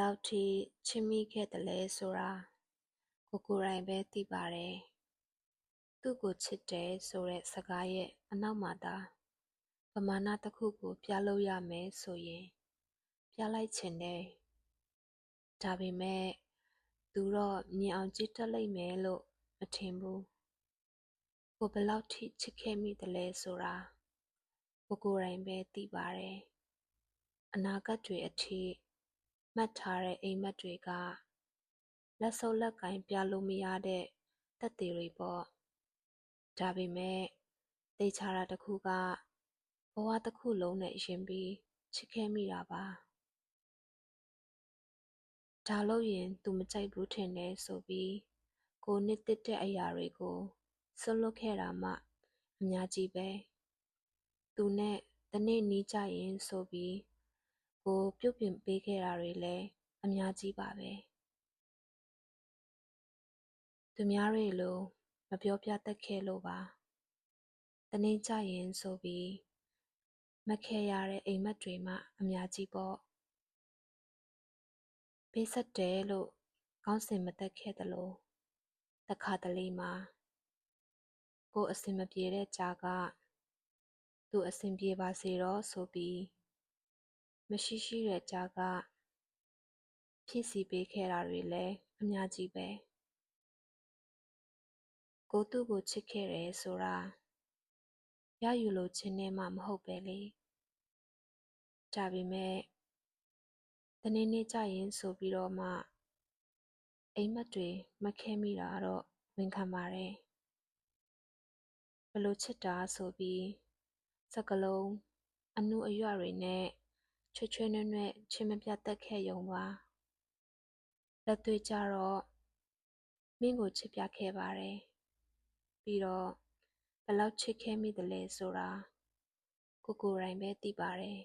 လောက်ထိချစ်မိခဲ့တယ်လဲဆိုတာကိုယ်တိုင်ပဲသိပါတယ်။သူ့ကိုချစ်တယ်ဆိုတဲ့စကားရဲ့အနောက်မှာသာပမာဏတစ်ခုကိုပြလို့ရမယ်ဆိုရင်ပြလိုက်ချင်တယ်။ဒါပေမဲ့သူတော့မြင်အောင်ကြည့်တတ်လိမ့်မယ်လို့မထင်ဘူး။ကိုဘယ်လောက်ထိချစ်ခဲ့မိတယ်လဲဆိုတာကိုယ်တိုင်ပဲသိပါတယ်။အနာဂတ်တွေအထိမှတ်ထားတဲ့အိမ်မက်တွေကလက်ဆုပ်လက်ကင်ပြလို့မရတဲ့သက်သေတွေပေါ့။ဒါပေမဲ့သေချာတာတစ်ခုကဘဝတစ်ခုလုံးနဲ့ရင်ပြီးချစ်ခဲ့မိတာပါ။ဒါလို့ရင်သူမကြိုက်ဘူးထင်တယ်ဆိုပြီးကိုနှစ်သက်တဲ့အရာတွေကိုစွန့်လွတ်ခဲ့တာမှအများကြီးပဲ။သူနဲ့တနေ့နီးကြရင်ဆိုပြီးကိုပြုတ်ပြင်ပေးခဲ့တာတွေလည်းအများကြီးပါပဲ။သူများတွေလိုမပြောပြတတ်ခဲ့လို့ပါ။တနေ့ကြရင်ဆိုပြီးမခဲ့ရတဲ့အိမ်မက်တွေမှအများကြီးပေါ့။ပေးဆက်တယ်လို့ကောင်းစင်မတက်ခဲ့သလိုတခါတလေမှာကိုအဆင်မပြေတဲ့ကြားကသူအဆင်ပြေပါစေတော့ဆိုပြီးမရှိရှိတဲ့ကြားကဖြည့်ဆည်းပေးခဲ့တာတွေလည်းအများကြီးပဲကိုသူ့ကိုချစ်ခဲ့တယ်ဆိုတာရယူလို့ခြင်းနဲ့မှမဟုတ်ပဲလေဒါပေမဲ့တနေ့နေ့ကြရင်ဆိုပြီးတော့မှအိမ်မက်တွေမခဲမိတာတော့ဝန်ခံပါတယ်ဘလို့ချစ်တာဆိုပြီးစကလုံးအနုအရွတွေနဲ့ချွတ်ချွဲ့နွဲ့နွဲ့ချင်းမပြတ်တက်ခဲ့ယုံပါလက်တွေ့ကြတော့မင်းကိုချစ်ပြခဲ့ပါတယ်ပြီးတော့ဘယ်လောက်ချစ်ခဲ့မိတယ်လဲဆိုတာကိုယ်တိုင်ပဲသိပါတယ်